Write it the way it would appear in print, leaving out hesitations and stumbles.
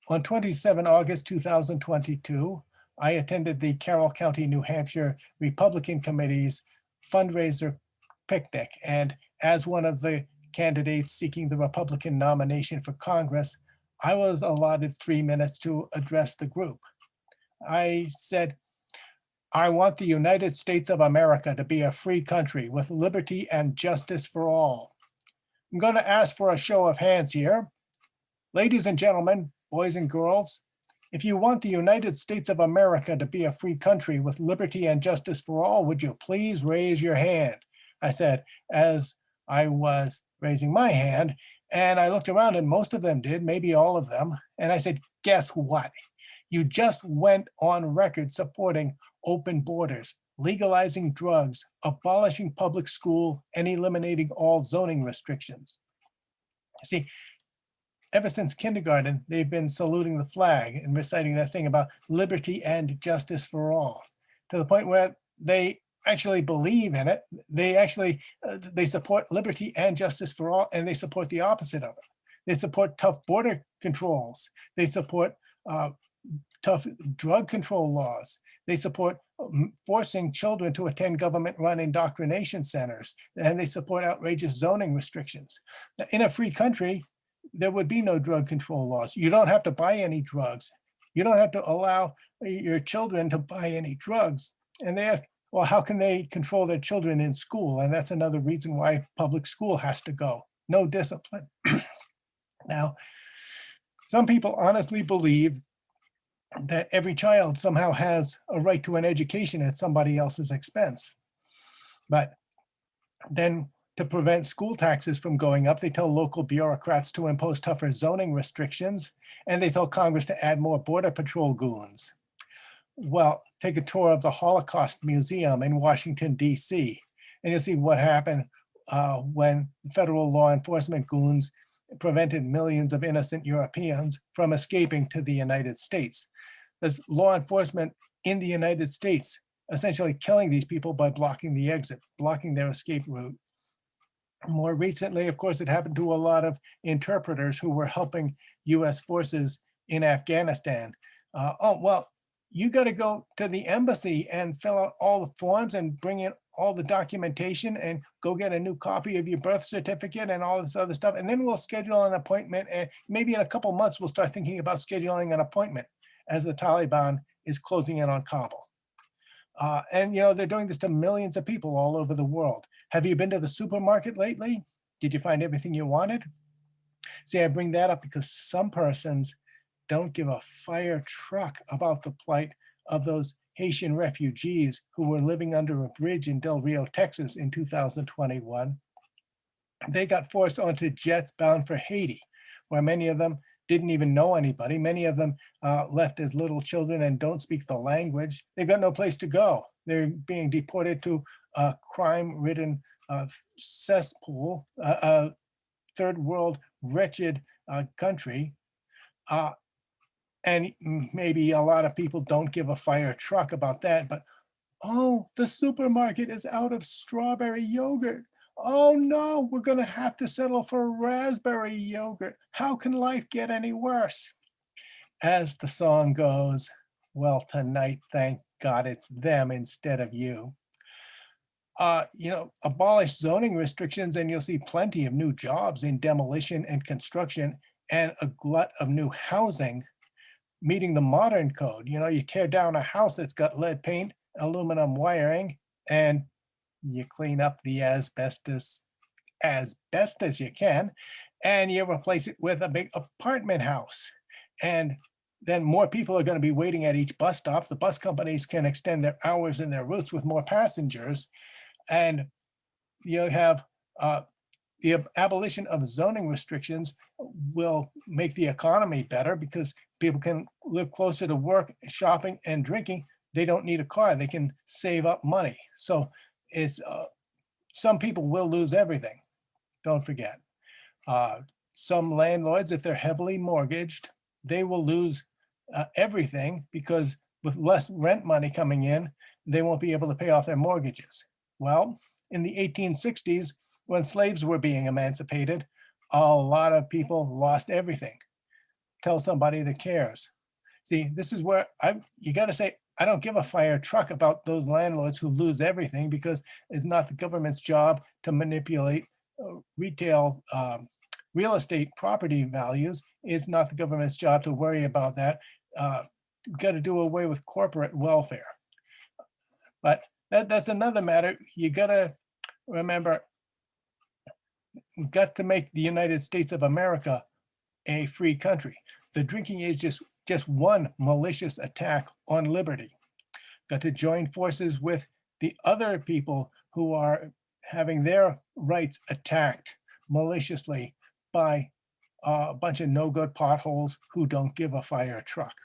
On 27 August 2022, I attended the Carroll County, New Hampshire Republican Committee's fundraiser picnic. And as one of the candidates seeking the Republican nomination for Congress, I was allotted 3 minutes to address the group. I said, I want the United States of America to be a free country with liberty and justice for all. I'm going to ask for a show of hands here. Ladies and gentlemen, boys and girls, if you want the United States of America to be a free country with liberty and justice for all, would you please raise your hand? I said, as I was raising my hand, and I looked around and most of them did, maybe all of them. And I said, guess what? You just went on record supporting open borders, legalizing drugs, abolishing public school, and eliminating all zoning restrictions. See, ever since kindergarten, they've been saluting the flag and reciting that thing about liberty and justice for all, to the point where they actually believe in it. They actually, they support liberty and justice for all, and they support the opposite of it. They support tough border controls. They support tough drug control laws. They support forcing children to attend government-run indoctrination centers, and they support outrageous zoning restrictions. Now, in a free country, there would be no drug control laws. You don't have to buy any drugs. You don't have to allow your children to buy any drugs. And they ask, well, how can they control their children in school? And that's another reason why public school has to go. No discipline. Now, some people honestly believe that every child somehow has a right to an education at somebody else's expense. But then to prevent school taxes from going up, they tell local bureaucrats to impose tougher zoning restrictions, and they tell Congress to add more Border Patrol goons. Well, take a tour of the Holocaust Museum in Washington, D.C., and you'll see what happened when federal law enforcement goons prevented millions of innocent Europeans from escaping to the United States. There's law enforcement in the United States essentially killing these people by blocking the exit, blocking their escape route. More recently, of course, it happened to a lot of interpreters who were helping US forces in Afghanistan. Well, you got to go to the embassy and fill out all the forms and bring in all the documentation and go get a new copy of your birth certificate and all this other stuff. And then we'll schedule an appointment. And maybe in a couple months, we'll start thinking about scheduling an appointment as the Taliban is closing in on Kabul. And you know, they're doing this to millions of people all over the world. Have you been to the supermarket lately? Did you find everything you wanted? See, I bring that up because some persons don't give a fire truck about the plight of those Haitian refugees who were living under a bridge in Del Rio, Texas in 2021. They got forced onto jets bound for Haiti, where many of them didn't even know anybody. Many of them left as little children and don't speak the language. They've got no place to go. They're being deported to a crime-ridden cesspool, a third world wretched country. And maybe a lot of people don't give a fire truck about that, but oh, the supermarket is out of strawberry yogurt. Oh no, we're gonna have to settle for raspberry yogurt. How can life get any worse? As the song goes, well, tonight, thank God it's them instead of you. You know, abolish zoning restrictions and you'll see plenty of new jobs in demolition and construction and a glut of new housing meeting the modern code. You know, you tear down a house that's got lead paint, aluminum wiring, and you clean up the asbestos as best as you can, and you replace it with a big apartment house. And then more people are going to be waiting at each bus stop. The bus companies can extend their hours and their routes with more passengers. And you have the abolition of zoning restrictions will make the economy better because people can live closer to work, shopping, and drinking. They don't need a car. They can save up money. So it's some people will lose everything. Don't forget. Some landlords, if they're heavily mortgaged, they will lose everything because with less rent money coming in, they won't be able to pay off their mortgages. Well, in the 1860s, when slaves were being emancipated, a lot of people lost everything. tell somebody that cares. See, this is where you got to say, I don't give a fire truck about those landlords who lose everything, because it's not the government's job to manipulate retail real estate property values. It's not the government's job to worry about that. We've got to do away with corporate welfare. But that's another matter. You got to remember, we've got to make the United States of America a free country. The drinking age is just one malicious attack on liberty. Got to join forces with the other people who are having their rights attacked maliciously by a bunch of no-good potholes who don't give a fire truck.